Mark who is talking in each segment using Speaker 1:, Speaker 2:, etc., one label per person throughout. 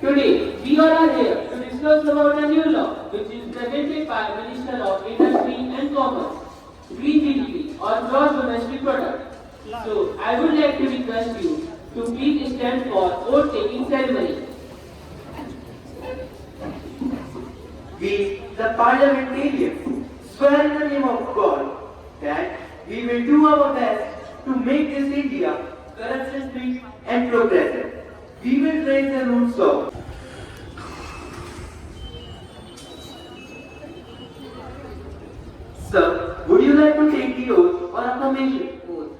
Speaker 1: Today, we all are here to discuss about a new law which is presented by Minister of Industry and Commerce, Green GDP or Gross Domestic Product. So, I would like to request you to please stand for oath taking ceremony.
Speaker 2: We, the parliamentarians, swear in the name of God that we will do our best to make this India corruption-free and progressive. We will raise the roots of. Sir, would you like to take the oath or affirmation?
Speaker 1: Oath.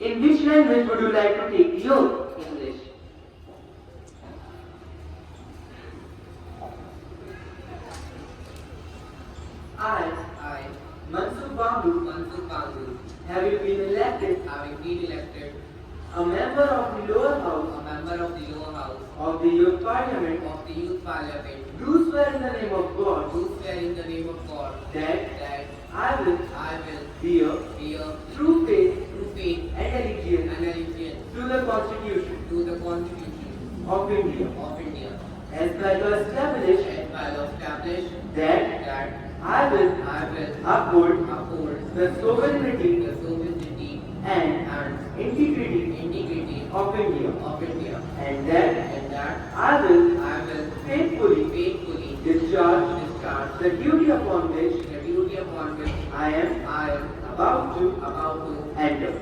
Speaker 2: In which language would you like to take the oath?
Speaker 1: English.
Speaker 2: I, Mansukh Babu, having been elected a member of the lower house of the youth parliament, do swear in the name of God that I will bear true faith and allegiance to the Constitution of India, as by law established that I will uphold the sovereignty and integrity of India, and that I will faithfully discharge the duty upon which I am about to enter.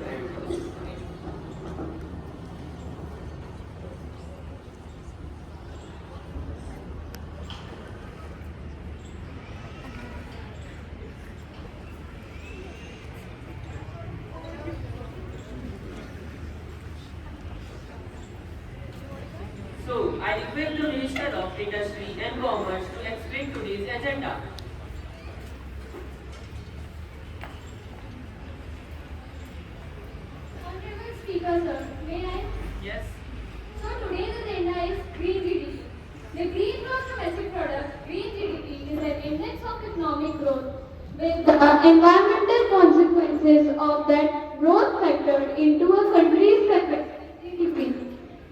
Speaker 1: So, I request the Minister of Industry and Commerce to explain today's agenda.
Speaker 3: Honorable Speaker, sir, may I?
Speaker 1: Yes.
Speaker 3: So today's agenda is Green GDP. The Green Gross Domestic Product, Green GDP, is an index of economic growth with the environmental consequences of that growth factored into a country's GDP.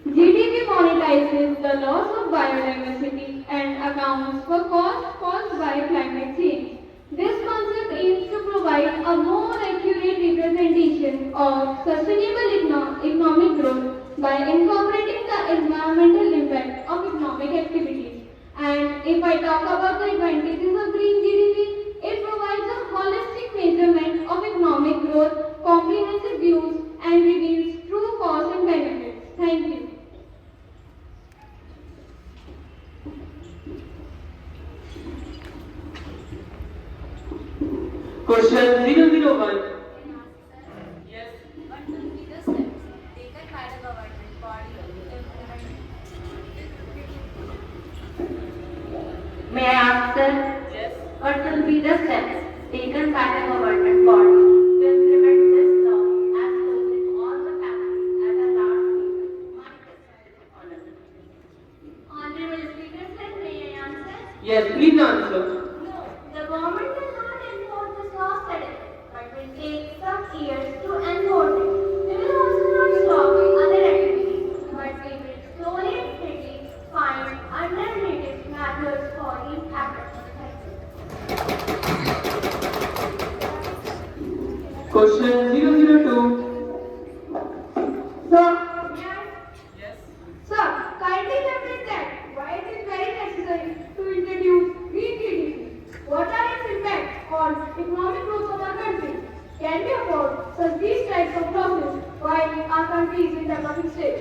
Speaker 3: GDP monetizes the loss of biodiversity and accounts for costs caused by climate change. This concept aims to provide a more accurate representation of sustainable economic growth by incorporating the environmental impact of economic activities. And if I talk about the advantages of green GDP, it provides a holistic measurement of economic growth, comprehensive views, and reveals true costs and benefits. Thank you.
Speaker 1: Question 001. Yes.
Speaker 4: What will be the steps taken by the government body to implement?
Speaker 5: May I ask, sir,
Speaker 1: Yes.
Speaker 5: what will be the steps taken by the government body to implement this law as closing all the families at a large scale? My question is
Speaker 3: Honorable Speaker, sir, may I answer?
Speaker 1: Yes, please answer.
Speaker 3: No, the government will not enforce this law suddenly, but will take some years to enforce it. We will also not stop other activities, but we will slowly and steadily find alternative methods for these efforts.
Speaker 1: Question 002.
Speaker 3: Sir,
Speaker 1: Yes.
Speaker 3: sir, kindly elaborate that why it is very necessary to introduce green GDP. What are its impacts on economic growth of our country? Can we afford such these types of losses while our country is in developing stage?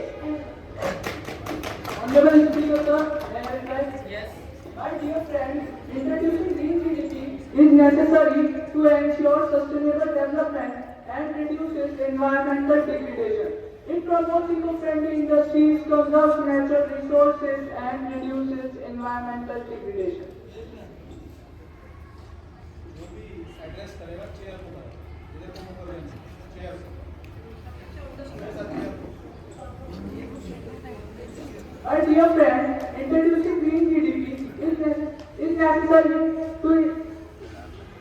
Speaker 6: Honorable Speaker, sir, may I reply?
Speaker 1: Yes.
Speaker 6: My dear friends, introducing green GDP is necessary to ensure sustainable development and reduces environmental degradation. It promotes eco-friendly industries, conserves natural resources, and reduces environmental degradation.
Speaker 7: Address करेगा chair को इधर को मुंह करेंगे chair
Speaker 6: My dear friends, introducing green GDP is necessary to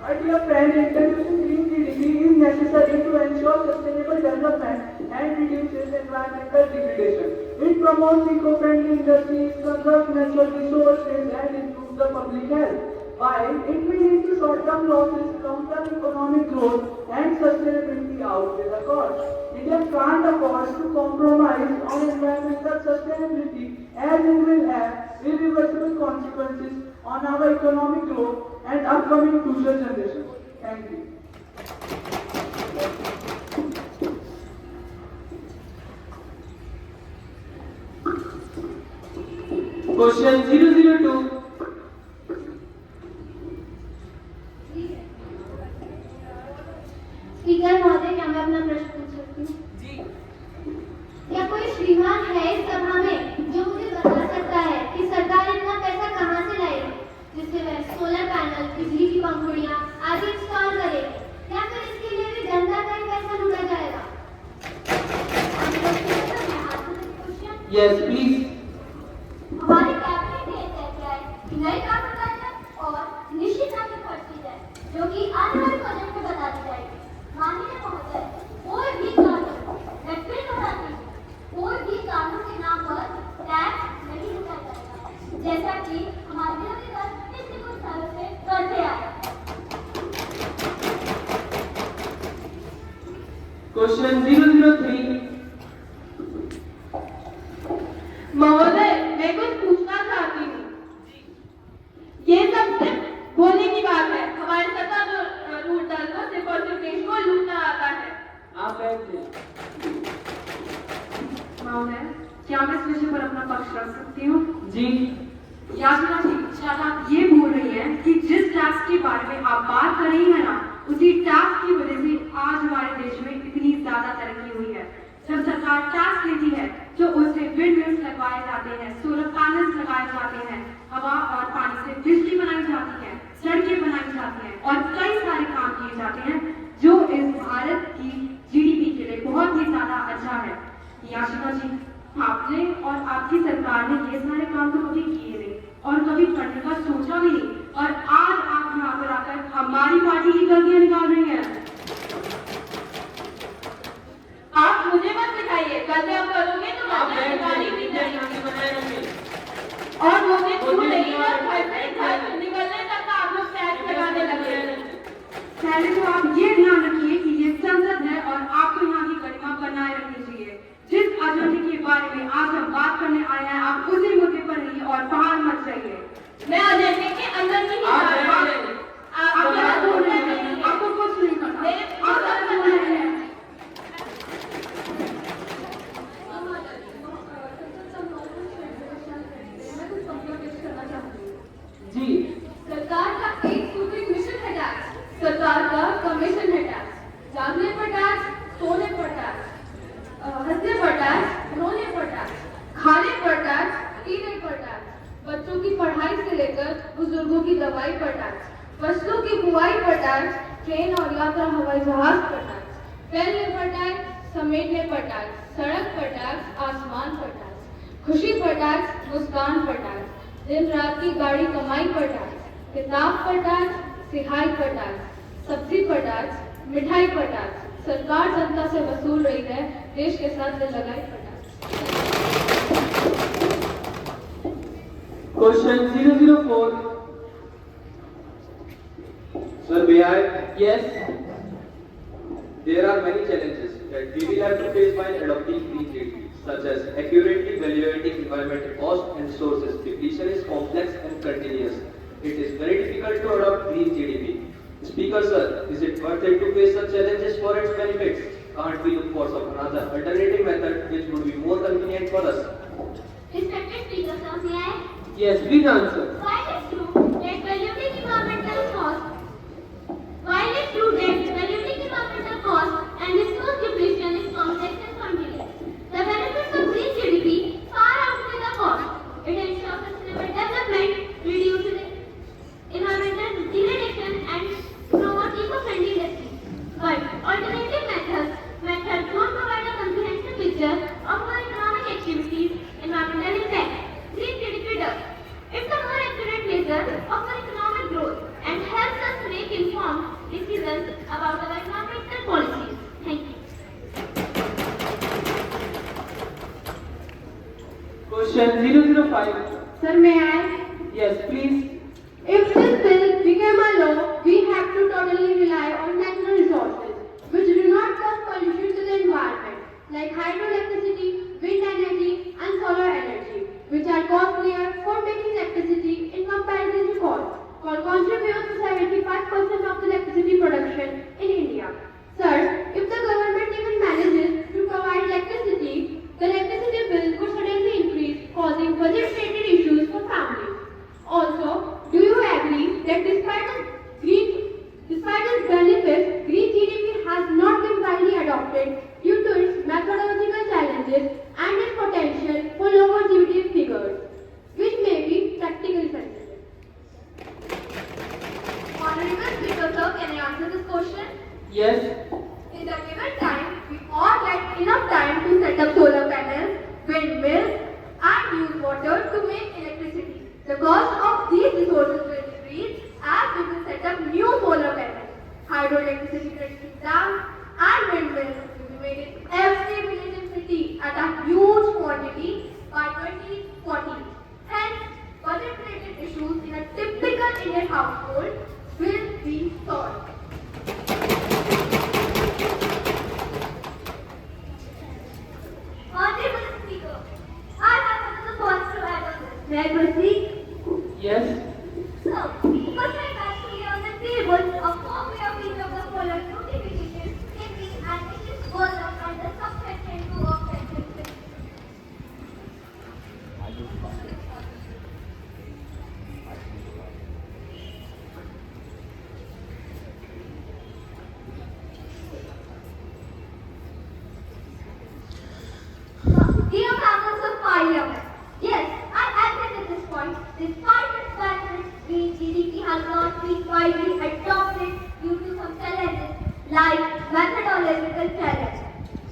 Speaker 6: My dear friends, introducing green GDP is necessary to ensure sustainable development and reduces environmental degradation. It promotes eco-friendly industries, conserves natural resources, and improves the public health. While it may lead to short-term losses, long-term economic growth and sustainability outweigh the cost. India can't afford to compromise on environmental sustainability, as it will have irreversible consequences on our economic growth and upcoming future generations. Thank you.
Speaker 1: Question 002.
Speaker 3: Speaker महोदय, क्या मैं अपना प्रश्न पूछ सकती हूँ? क्या कोई श्रीमान है इस सभा में जो मुझे बता सकता है कि सरकार इतना पैसा कहाँ से लाएगी जिससे वह सोलर पैनल, बिजली की पंखुड़ियाँ आदि इंस्टॉल करेगी, या फिर इसके लिए भी जनता का ही पैसा लूटा जाएगा?
Speaker 1: Yes, please.
Speaker 3: हमारी कैबिनेट ने तय किया है कि नई कानून और निश्चित राशि खर्च की जाए, जो कि आने वाले बजट में बता दी जाएगी। माननीय महोदय, कोई भी कानून, मैं फिर दोहराती हूँ, कोई भी कानून के नाम पर टैक्स नहीं लूटा जाएगा, जैसा कि हमारे विरोधी दल पिछले कुछ सालों से करते आए हैं।
Speaker 1: Question 003.
Speaker 5: महोदय, मैं कुछ पूछना चाहती हूँ। ये सब सिर्फ बोलने की बात है। हमारे सत्तारूढ़ दल को सिर्फ और सिर्फ देश को लूटना आता है।
Speaker 1: आप बैठिए।
Speaker 5: महोदय, क्या मैं इस विषय पर अपना पक्ष रख सकती हूँ?
Speaker 1: जी।
Speaker 5: याचना जी, शायद आप ये बोल रही हैं कि जिस टैक्स के बारे में आप बात कर रही हैं ना, उसी टैक्स की वजह से आज हमारे देश में इतनी ज्यादा तरक्की हुई है। जब सरकार टैक्स लेती है तो उससे विंड मिल्स लगवाए जाते हैं, सोलर पैनल्स लगाए जाते हैं, हवा और पानी से बिजली बनाई जाती है, सड़कें बनाई जाती हैं और कई सारे काम किए जाते हैं जो इस भारत की जीडीपी के लिए बहुत ही ज्यादा अच्छा है। याशिका जी, आपने और आपकी सरकार ने ये सारे काम तो कभी किए नहीं और कभी करने का सोचा भी नहीं, और आज आप यहाँ पर आकर हमारी पार्टी की गलतियां निकाल रही हैं। आप मुझे मत सिखाइए, गलतियां करोगे तो गलतियां निकाली भी जाएंगी। और मुझे क्यों नहीं घर निकलने तक आप लोग टैक्स लगाने लगे। पहले तो आप ये ध्यान रखिए कि ये संसद है और आपको यहाँ की गरिमा बनाए रखनी चाहिए। जिस एजेंडे के बारे में आज हम बात करने आए हैं, आप उसी मुद्दे पर रहिए और बाहर मत जाइए। मैं एजेंडे के अंदर नहीं जा रहा हूँ। आप क्या बोल रहे हैं? आपको कुछ नहीं पता। आप क्या बोल रहे हैं?
Speaker 1: जी।
Speaker 3: सरकार का एक सूत्रित मिशन है टैक्स, सरकार का कमीशन है टैक्स, जागने पर टैक्स, सोने पर टैक्स, हंसने पर टैक्स, रोने पर टैक्स, खाने पर टैक्स, पीने पर टैक्स, बच्चों की पढ़ाई से लेकर बुजुर्गों की दवाई पर टैक्स, फसलों की बुआई पर टैक्स, ट्रेन और यात्रा हवाई जहाज पर टैक्स, फैलने पर टैक्स, समेटने पर टैक्स, सड़क पर टैक्स, आसमान पर टैक्स, खुशी पर टैक्स, मुस्कान पर टैक्स, दिन रात की गाड़ी कमाई पर टैक्स, किताब पर टैक्स, सिहाई पर टैक्स, सब्जी पर टैक्स, मिठाई पर टैक्स। सरकार जनता से वसूल रही है देश के साथ दिल लगाई पर tax.
Speaker 1: Question 004.
Speaker 8: Sir, may I?
Speaker 1: Yes.
Speaker 8: There are many challenges that we will have to face while adopting green GDP, such as accurately evaluating environmental cost and resources. Depletion is complex and continuous. It is very difficult to adopt green GDP. Speaker sir, is it worth it to face such challenges for its benefits? Can't we look for some another alternative method which would be more convenient for us?
Speaker 3: Respected speaker, sir, may I?
Speaker 1: Yes, please answer.
Speaker 3: While it's true that valuing environmental cost and resource depletion is complex and continuous, the benefits of green GDP far outweigh the cost. It ensures sustainable development, reduces environmental degradation, and promotes eco-friendly industries. But alternative methods don't provide a comprehensive picture of our economic activities' environmental impact. Green GDP does. It's a more
Speaker 1: Question 005.
Speaker 5: Sir, may I?
Speaker 1: Yes, please.
Speaker 5: If this bill became a law, we have to totally rely on natural resources, which do not cause pollution to the environment, like hydroelectricity, wind energy, and solar energy, which are costlier for making electricity in comparison to coal. Coal contributes to 75% of the electricity production in India. Sir, if the government even manages to provide electricity, the electricity bill could suddenly increase, causing budget-related issues for families. Also, do you agree that despite its benefits, green GDP has not been widely adopted due to its methodological challenges and its potential for lower GDP figures, which may be practically sensitive?
Speaker 3: Honorable Speaker Sir, can I answer this question?
Speaker 1: Yes.
Speaker 3: In the given time, we all get enough time to set up solar panels, windmills, and use water to make electricity. The cost of these resources will increase as we will set up new solar panels, hydroelectricity production dams, and windmills will be made in every village and city at a huge quantity by 2040. Hence, budget-related issues in a typical Indian household will be solved. Honorable Speaker, I have another point to add on this. May I proceed?
Speaker 1: Yes.
Speaker 3: So, first I have to lay on the table a copy of each of the following notifications in the and it is word up under subsection 2 of section 6. Dear members of Parliament, yes, I agree with this point. Despite its benefits, green GDP has not been widely adopted due to some challenges like methodological challenges.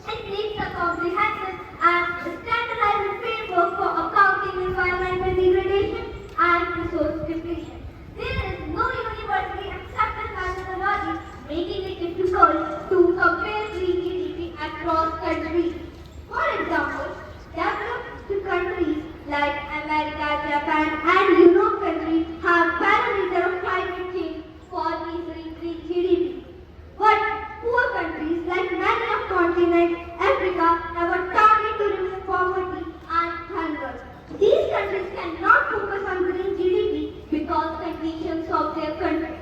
Speaker 3: It needs a comprehensive and standardized framework for accounting environmental degradation and resource depletion. There is no universally accepted methodology, making it difficult to compare green GDP across countries. For example, developed countries like America, Japan, and Europe countries have parameters of climate change for measuring green GDP. But poor countries like many of continent Africa have a target to remove poverty and hunger. These countries cannot focus on green GDP because conditions of their country.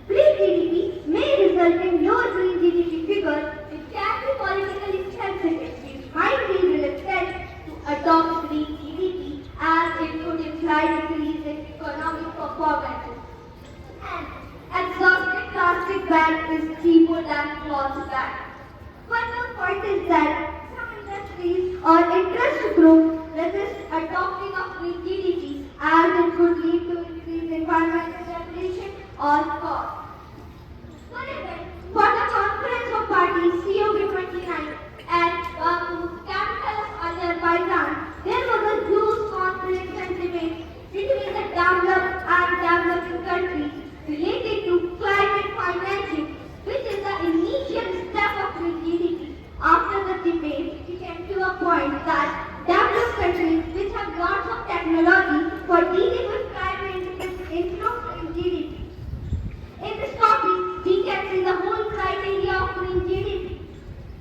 Speaker 3: Green GDP may result in lower green GDP figures which can be politically sensitive. Might be reluctant to adopt green GDP as it could imply decrease in economic performance. And exhausted plastic ban is cheaper than cloth ban. Further point is that some industries or interest groups resist adopting of green GDP as it could lead to increased environmental degradation or cost. For the Conference of Parties COP29 at Baku, capital of Azerbaijan, there was a huge conference and debate between the developed and developing countries related to climate financing, which is the initial step of green GDP. After the debate, we came to a point that developed countries which have lots of technology for dealing with climate influence in GDP. In this topic, we can see the whole criteria of green GDP.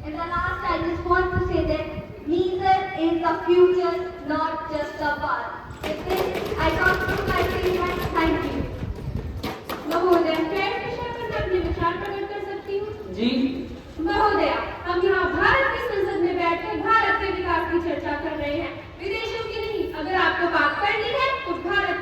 Speaker 3: In the last, I just want to say that neither is the future, not just the past. With this, I conclude my statement. Thank you.
Speaker 5: महोदय, क्या इस विषय पर मैं अपने विचार प्रकट कर सकती हूँ?
Speaker 1: जी।
Speaker 5: महोदय, हम यहाँ भारत की संसद में बैठकर भारत के विकास की चर्चा कर रहे हैं, विदेशों की नहीं। अगर आपको बात करनी है तो भारत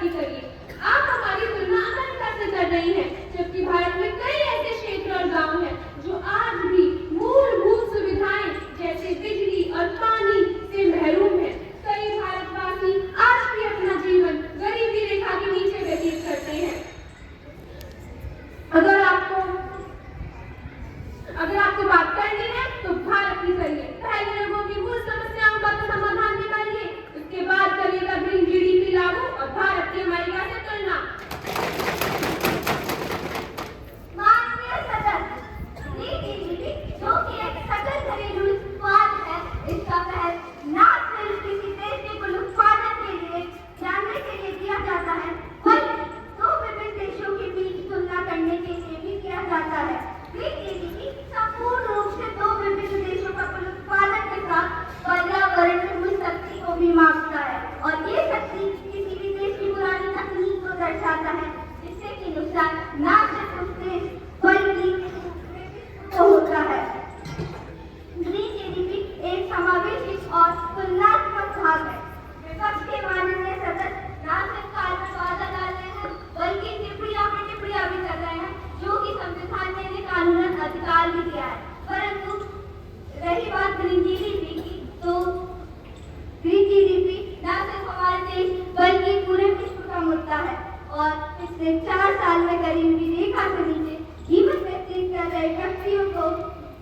Speaker 3: जिससे 4 साल में गरीबी रेखा से नीचे जीवन व्यतीत कर रहे व्यक्तियों को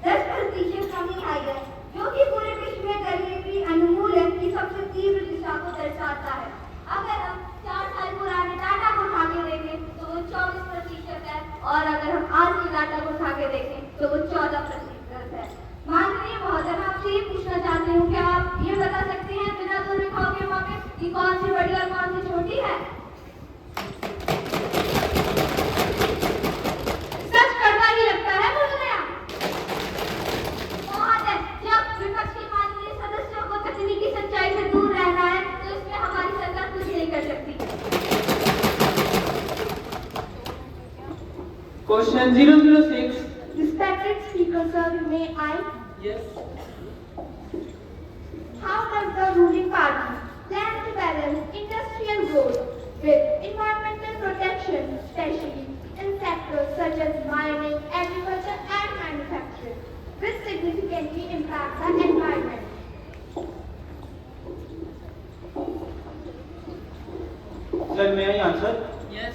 Speaker 3: 10% कमी आई है, जो कि पूरे विश्व में गरीबी उन्मूलन की सबसे तीव्र दिशा को दर्शाता है। अगर हम 4 साल पुराने डाटा को उठा के देखें तो वो 24% है, और अगर हम आज के डाटा को उठा के देखें तो वो 14% है। माननीय महोदय, मैं आपसे ये पूछना चाहती हूँ, क्या आप ये बता सकते हैं बिना दो रेखाओं के मापे कि कौन सी बड़ी और कौन सी छोटी है? सच कड़वा ही लगता है महोदया। महोदय, जब विपक्ष के माननीय सदस्यों को तकनीकी सच्चाई से दूर रहना है तो इसमें हमारी सरकार कुछ नहीं कर सकती।
Speaker 1: Question 006.
Speaker 3: Respected Speaker Sir, may I?
Speaker 1: Yes.
Speaker 3: How does the ruling party plan to balance industrial growth with environmental protection, especially in sectors such as mining, agriculture and manufacturing, which significantly impact the environment?
Speaker 2: Sir, may I answer?
Speaker 1: Yes.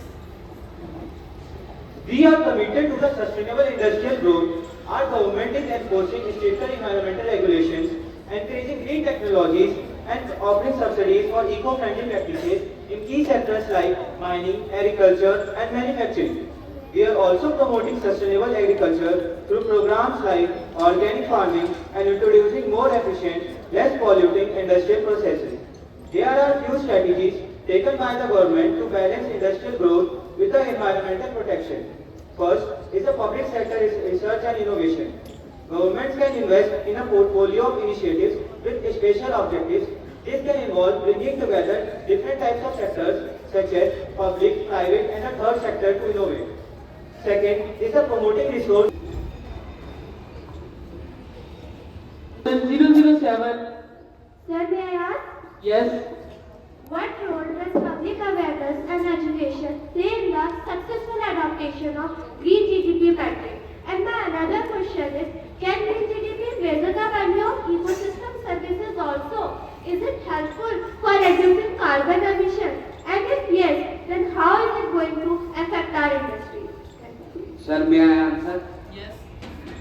Speaker 2: We are committed to the sustainable industrial growth. Our government is enforcing stricter environmental regulations, encouraging green technologies, and offering subsidies for eco-friendly practices in key sectors like mining, agriculture, and manufacturing. We are also promoting sustainable agriculture through programs like organic farming and introducing more efficient, less polluting industrial processes. There are few strategies taken by the government to balance industrial growth with the environmental protection. First is the public sector research and innovation. Governments can invest in a portfolio of initiatives with special objectives. This can involve bringing together different types of sectors such as public, private and a third sector to innovate. Second is the promoting resource.
Speaker 1: Question 007.
Speaker 3: Sir, may I ask?
Speaker 1: Yes.
Speaker 3: What role does public awareness and education play in the successful adoption of green GDP metric? And my another question is, can green GDP measure the value of ecosystem services also? Is it helpful for reducing carbon emissions? And if yes, then how is it going to affect our industry?
Speaker 9: Sir, may I answer?
Speaker 1: Yes.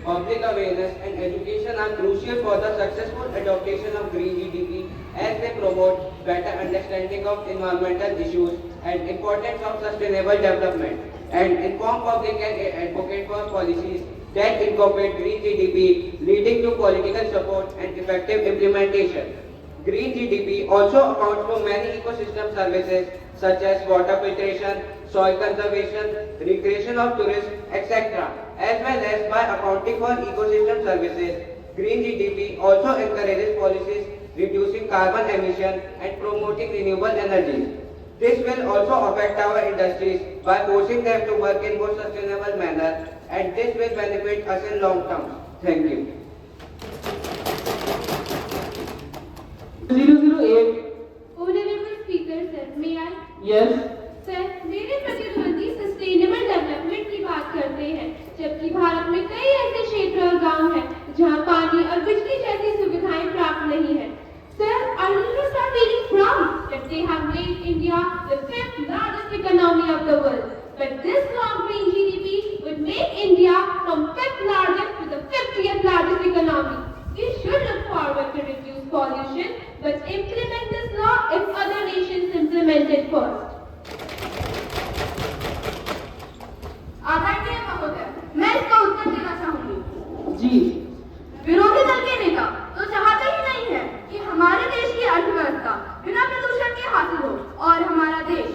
Speaker 9: Public awareness and education are crucial for the successful adoption of green GDP as they promote better understanding of environmental issues and importance of sustainable development, and inform public and advocate for policies that incorporate green GDP, leading to political support and effective implementation. Green GDP also accounts for many ecosystem services such as water filtration, soil conservation, recreation of tourism, etc. As well as by accounting for ecosystem services, green GDP also encourages policies reducing carbon emission and promoting renewable energies. This will also affect our industries by forcing them to work in more sustainable manner, and this will benefit us in long term. Thank you.
Speaker 1: 008.
Speaker 3: Honorable Speaker Sir, may I?
Speaker 1: Yes.
Speaker 3: Sir, मेरे प्रतिद्वंदी sustainable development की बात करते हैं, जबकि भारत में कई ऐसे क्षेत्र और गांव हैं जहां पानी और बिजली जैसी सुविधाएं प्राप्त नहीं है। Sir, our leaders are feeling proud that they have made India the 5th largest economy of the world. But this long green GDP would make India from 5th largest to the 50th largest economy. We should look forward to reduce pollution, but implement this law if other nations implement it first. आदरणीय महोदय, मैं इसका उत्तर देना चाहूंगी।
Speaker 1: जी।
Speaker 3: विरोधी दल के नेता तो चाहते ही नहीं है कि हमारे देश की अर्थव्यवस्था बिना प्रदूषण के हासिल हो और हमारा देश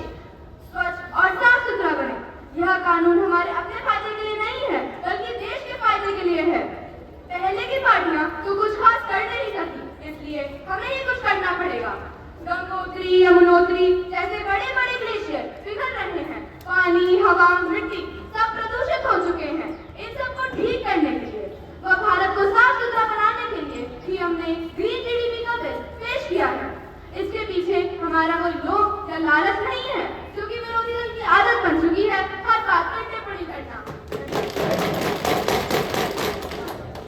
Speaker 3: स्वच्छ और साफ सुथरा बने। यह कानून हमारे अपने फायदे के लिए नहीं है, बल्कि देश के फायदे के लिए है। पहले की पार्टियां तो कुछ खास कर नहीं सकी, इसलिए हमें ही कुछ करना पड़ेगा। गंगोत्री, यमुनोत्री जैसे बड़े बड़े ग्लेशियर पिघल रहे हैं, पानी, हवा, मिट्टी सब प्रदूषित हो चुके हैं। इन सबको ठीक करने के लिए व भारत को साफ सुथरा बनाने के लिए ही हमने ग्रीन जीडीपी का बिल पेश किया है। इसके पीछे हमारा कोई लोभ या लालच नहीं है, क्योंकि विरोधी दल की आदत बन चुकी है हर बात पर टिप्पणी करना।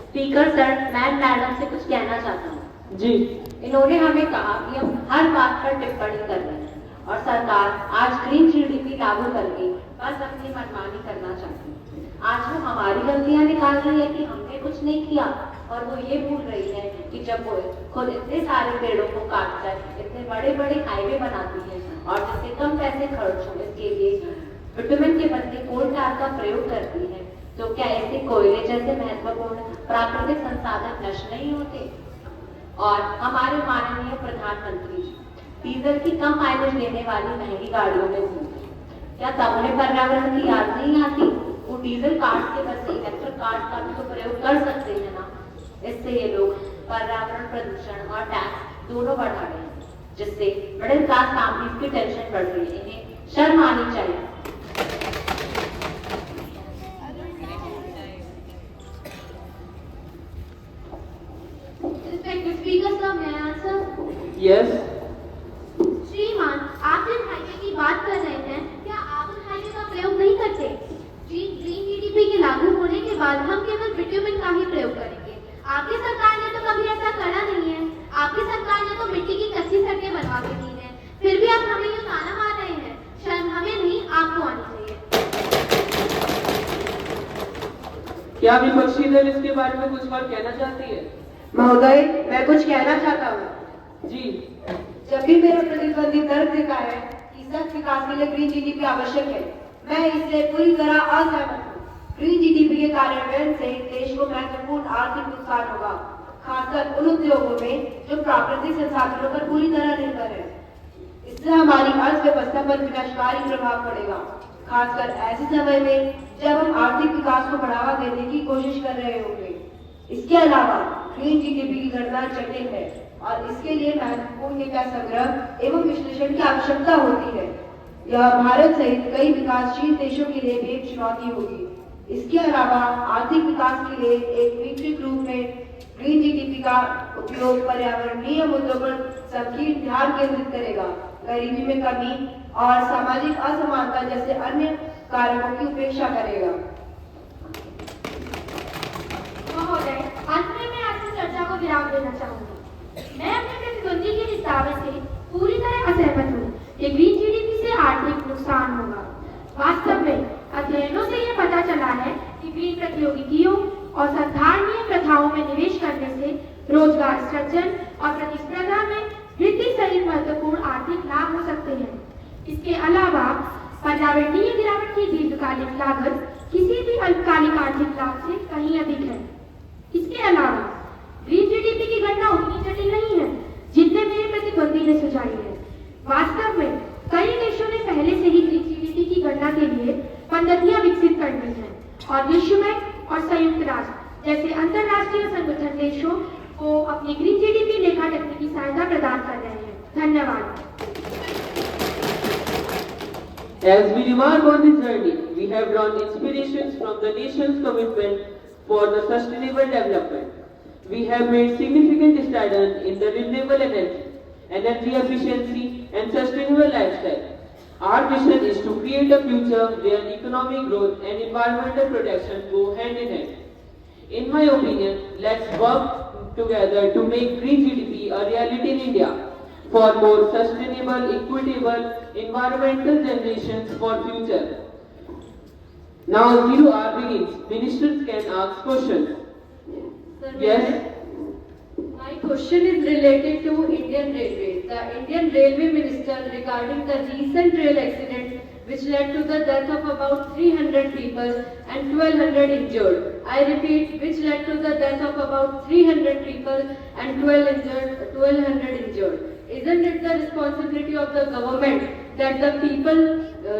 Speaker 10: स्पीकर सर, मैं मैडम से कुछ कहना चाहता हूँ।
Speaker 1: जी।
Speaker 10: इन्होंने हमें कहा कि हम हर बात पर टिप्पणी कर रहे हैं और सरकार आज ग्रीन जीडीपी लागू करके बस अपनी मनमानी करना चाहती है। आज वो हमारी गलतियां निकाल रही है कि हमने कुछ नहीं किया, और वो ये भूल रही है कि जब वो खुद इतने सारे पेड़ों को काट कर इतने बड़े बड़े हाईवे बनाती है और जिससे कम पैसे खर्च हो इसके लिए विटामिन के बदले कोल tar का प्रयोग करती है, तो क्या ऐसे कोयले जैसे महत्वपूर्ण प्राकृतिक संसाधन नष्ट नहीं होते? और हमारे माननीय प्रधानमंत्री जी डीजल की कम माइलेज देने वाली महंगी गाड़ियों में घूमते, क्या तब उन्हें पर्यावरण की याद नहीं आती? वो डीजल कार्स के बदले इलेक्ट्रिक कार्स का भी तो प्रयोग कर सकते हैं ना। इससे ये लोग पर्यावरण प्रदूषण और टैक्स दोनों बढ़ा रहे हैं, जिससे मिडिल क्लास फैमिलीज की टेंशन बढ़ रही है। इन्हें शर्म आनी चाहिए।
Speaker 3: Respected speaker, sir, may I answer?
Speaker 1: Yes.
Speaker 3: श्रीमान, आप जिन हाईवे की बात कर रहे हैं, क्या आप उन हाईवे का प्रयोग नहीं करते? ग्रीन जीडीपी के लागू होने के बाद हम केवल बिट्यूमिन का ही प्रयोग करेंगे। आपकी सरकार ने तो कभी ऐसा करा नहीं है। आपकी सरकार ने तो मिट्टी की कच्ची सड़कें बनवा के दी हैं। फिर भी आप हमें ये ताना मार रहे हैं। शर्म हमें नहीं, आपको आनी चाहिए।
Speaker 1: क्या विपक्षी दल इसके बारे में कुछ और कहना चाहती है?
Speaker 5: महोदय, मैं कुछ कहना चाहता हूँ।
Speaker 1: जी।
Speaker 5: जब भी मेरा प्रतिद्वंदी तर्क देता है कि सख्त विकास के लिए ग्रीन जीडीपी आवश्यक है, मैं इससे पूरी तरह असहमत हूँ। ग्रीन जीडीपी के कार्यान्वयन से देश को महत्वपूर्ण आर्थिक नुकसान होगा, खासकर उन उद्योगों में जो प्राकृतिक संसाधनों पर पूरी तरह निर्भर है। इससे हमारी अर्थव्यवस्था पर विनाशकारी प्रभाव पड़ेगा, खासकर ऐसे समय में जब हम आर्थिक विकास को बढ़ावा देने की कोशिश कर रहे होंगे। इसके अलावा ग्रीन जीडीपी की गणना जटिल है और इसके लिए महत्वपूर्ण डेटा संग्रह एवं विश्लेषण की आवश्यकता होती है। यह भारत सहित कई विकासशील देशों के लिए भी एक चुनौती होगी। इसके अलावा आर्थिक विकास के लिए एक मीट्रिक रूप में ग्रीन जीडीपी का उपयोग पर्यावरणीय मुद्दों पर संकीर्ण ध्यान केंद्रित करेगा, गरीबी में कमी और सामाजिक असमानता जैसे अन्य कारकों की उपेक्षा करेगा।
Speaker 3: महोदय, अंत में मैं आपकी चर्चा को विराम देना चाहूंगी। मैं अपने प्रतिद्वंदी के इस दावे से पूरी तरह असहमत हूँ कि ग्रीन जीडीपी से आर्थिक नुकसान होगा। वास्तव में अध्ययनों से यह पता चला है कि ग्रीन प्रौद्योगिकियों और संधारणीय प्रथाओं में निवेश करने से रोजगार सृजन और प्रतिस्पर्धा में वृद्धि सहित महत्वपूर्ण आर्थिक लाभ हो सकते हैं। इसके अलावा पर्यावरणीय गिरावट की दीर्घकालिक लागत किसी भी अल्पकालिक आर्थिक लाभ से कहीं अधिक है। इसके अलावा ग्रीन जीडीपी की गणना उतनी जटिल नहीं है जितने मेरे प्रतिद्वंदी ने सुझाई है। वास्तव में कई देशों ने पहले से ही ग्रीन जीडीपी की गणना के लिए पद्धतियां विकसित कर ली हैं और विश्व बैंक और संयुक्त राष्ट्र जैसे अंतरराष्ट्रीय संगठन देशों को अपनी ग्रीन जीडीपी लेखा तकनीकी सहायता प्रदान कर रहे हैं। धन्यवाद।
Speaker 1: As we remark on this journey, we have drawn inspirations from the nation's commitment for the sustainable development. We have made significant strides in the renewable energy efficiency and sustainable lifestyle. Our mission is to create a future where economic growth and environmental protection go hand in hand. In my opinion, let's work together to make green GDP a reality in India for more sustainable, equitable, environmental generations for future. Now 0 hour begins. Ministers can ask questions.
Speaker 11: Sir,
Speaker 1: Yes.
Speaker 11: my question is related to Indian Railways. The Indian Railway Minister regarding the recent rail accident which led to the death of about 300 people and 1200 injured. I repeat, which led to the death of about 300 people and 1200 injured. Isn't it the responsibility of the government that the people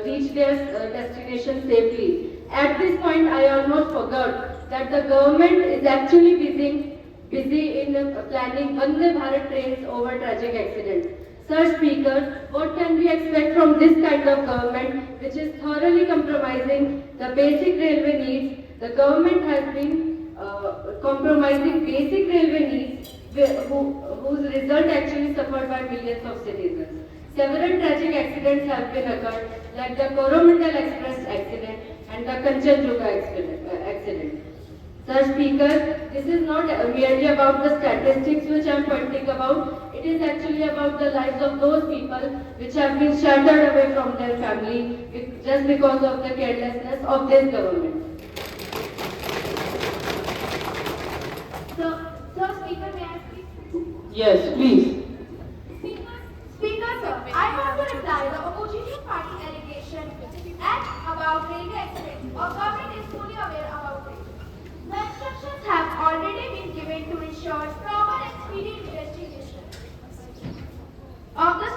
Speaker 11: reach their destination safely? At this point, I almost forgot that the government is actually busy in planning Vande Bharat trains over tragic accidents. Sir Speaker, what can we expect from this kind of government which is thoroughly compromising the basic railway needs? The government has been compromising basic railway needs whose result actually suffered by millions of citizens. Several tragic accidents have been occurred like the Coromandel Express accident and the Kanchenjunga accident. Sir Speaker, this is not merely about the statistics which I am pointing about. It is actually about the lives of those people which have been shattered away from their family just because of the carelessness of this government.
Speaker 3: So, Speaker, may I speak?
Speaker 1: Yes, please.
Speaker 3: Speaker, sir, I want to reply the opposition party allegation and about railway accident. Our government is fully aware about it. The instructions have already been given to ensure proper and speedy investigation of the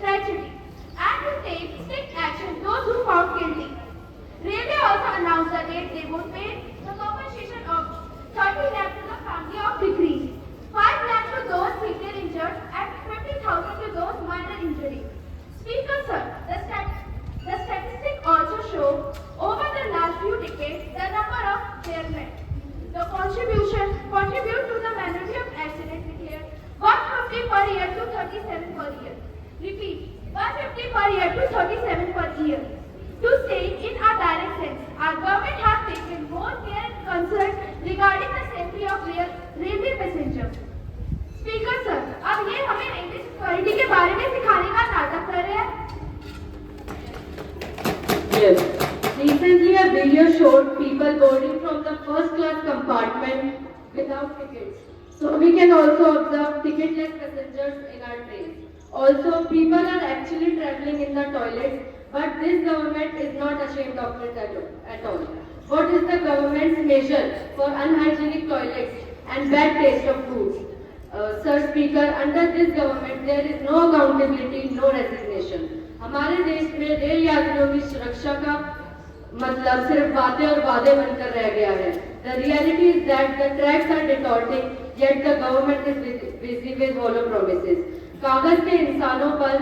Speaker 3: tragedy and to take strict action those who found guilty. Railway also announced the date they would pay the compensation of 30 lakh to the family of deceased, 5 lakh to those severely injured and 20,000 to those minor injury. Speaker, sir, the statistics also show over the last few decades the number of airmen. The contribute to the minority of accidents declared 150 per year to 37 per year. Repeat, 150 per year to 37 per year. To say in a direct sense, our government has taken more care and concern regarding the safety of railway passengers. Speaker sir, अब ये हमें railway security के बारे में सिखाने का नाटक कर रहे हैं?
Speaker 11: Yes. Recently, a video showed people boarding from the first class compartment without tickets. So we can also observe ticketless passengers in our trains. Also, people are actually traveling in the toilets, but this government is not ashamed of it at all. What is the government's measure for unhygienic toilets and bad taste of food? Sir Speaker, under this government there is no accountability, no resignation. हमारे देश में rail यात्रियों की सुरक्षा का मतलब सिर्फ बातें और वादे बनकर रह गया है. The reality is that the tracks are distorting, yet the government is busy with hollow promises. कागज के इंसानों पर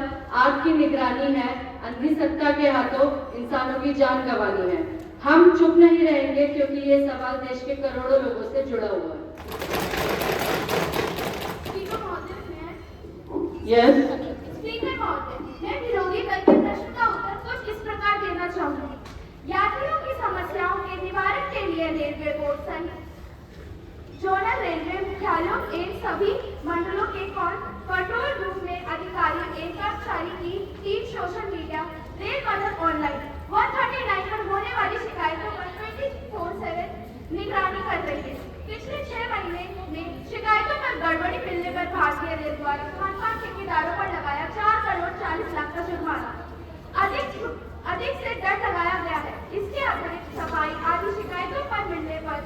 Speaker 11: आग की निगरानी है, अंधी सत्ता के हाथों इंसानों की जान गंवानी है. हम चुप नहीं रहेंगे क्योंकि ये सवाल देश के करोड़ों लोगों से जुड़ा हुआ है.
Speaker 1: Yes.
Speaker 3: स्पीकर महोदय, मैं विरोधी दल के प्रश्न का उत्तर कुछ इस प्रकार देना चाहूंगी. यात्रियों की समस्याओं के निवारण के लिए रेलवे बोर्ड सहित जोनल रेलवे मुख्यालयों एवं सभी मंडलों के कंट्रोल रूम में अधिकारियों एवं कर्मचारी की टीम सोशल मीडिया रेल बदल ऑनलाइन 139 पर होने वाली शिकायतों पर 24/7 निगरानी कर रही है. पिछले 6 महीने में शिकायतों पर गड़बड़ी मिलने पर भारतीय रेल द्वारा खान ठेकेदारों पर लगाया 4 करोड़ 40 लाख का जुर्माना. अधिक से दर लगाया गया है. इसके अतिरिक्त सफाई आदि शिकायतों पर मिलने पर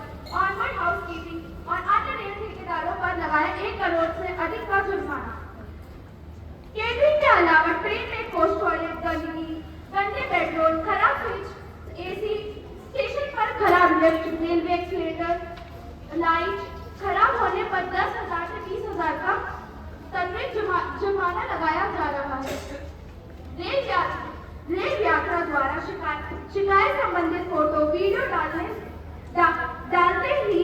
Speaker 3: ऑनवर्ड हाउसकीपिंग और अन्य रेल ठेकेदारों पर लगाया 1 करोड़ से अधिक का जुर्माना. केटरिंग के अलावा ट्रेन में पोस्ट टॉयलेट, गंदगी, गंदे बेडरोल, खराब स्विच, एसी, स्टेशन पर खराब लिफ्ट, रेलवे एक्सीलेटर, लाइट खराब होने पर 10,000 से 20,000 का तनवीर जुर्माना लगाया जा रहा है. रेल यात्रा द्वारा शिकायत संबंधित फोटो वीडियो डालते ही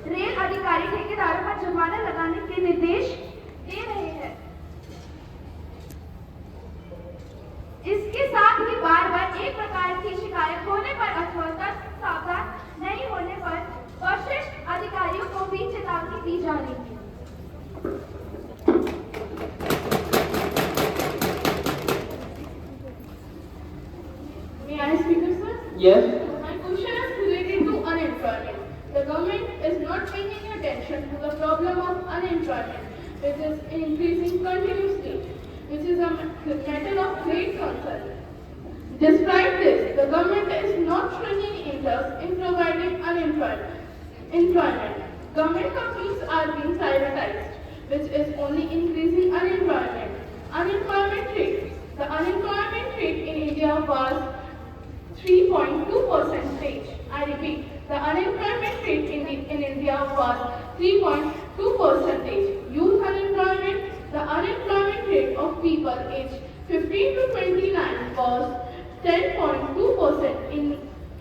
Speaker 3: रेल अधिकारी ठेकेदारों पर जुर्माना लगाने के निर्देश दे रहे हैं. इसके साथ ही बार बार एक प्रकार की शिकायत होने पर अथवा सावधान नहीं होने पर वरिष्ठ अधिकारियों को भी चेतावनी दी जा रही है.
Speaker 12: May I speak, sir?
Speaker 1: Yes.
Speaker 12: My question is related to unemployment. The government is not paying attention to the problem of unemployment, which is increasing continuously, which is a matter of great concern. Despite this, the government is not showing any interest in providing employment. Government companies are being privatized, which is only increasing unemployment. Unemployment rate. The unemployment rate in India was 3.2%. I repeat, the unemployment rate in India was 3.2%. Youth unemployment. The unemployment rate of people aged 15 to 29 was 10.2%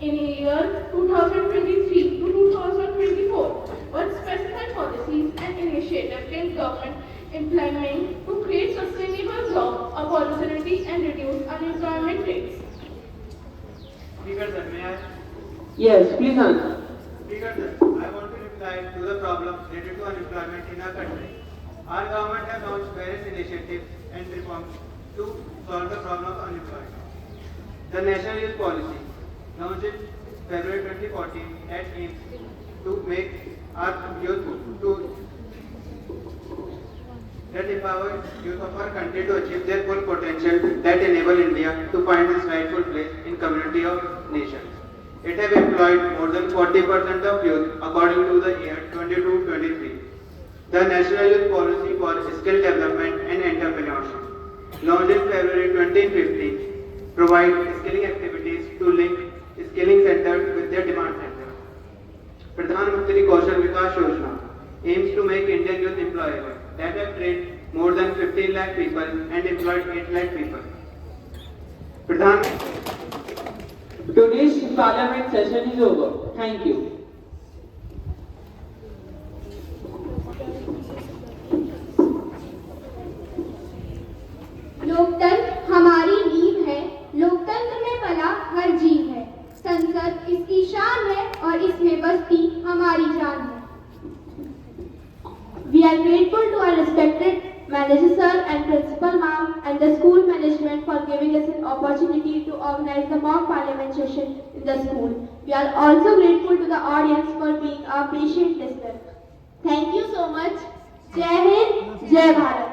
Speaker 12: in year 2023 to 2024. What specific policies and initiatives can government implement to create sustainable job opportunity and reduce unemployment rates?
Speaker 2: Speaker sir, may I?
Speaker 1: Yes, please answer.
Speaker 2: Speaker sir, I want to reply to the problem related to unemployment in our country. Our government has launched various initiatives and reforms to solve the problem of unemployment. The National Youth Policy, launched in February 2014, aims to make our youth that empower youth of our country to achieve their full potential that enable India to find its rightful place in community of nations. It has employed more than 40% of youth according to the year 22-23. The National Youth Policy for Skill Development and Entrepreneurship, launched in February 2015, provides skilling activities to link skilling centers with their demand centers. Pradhan Mantri Kaushal Vikas Yojana aims to make Indian youth employable. That have trained more than 15 lakh people and employed 8 lakh people.
Speaker 1: Today's Parliament session is over. Thank you.
Speaker 3: लोकतंत्र हमारी नींव है, लोकतंत्र में पला हर जीव है, संसद इसकी शान है और इसमें बसती हमारी जान है। We are grateful to our respected manager sir and principal ma'am and the school management for giving us an opportunity to organize the mock parliament session in the school. We are also grateful to the audience for being our patient listener. Thank you so much. Jai Hind, Jai Bharat.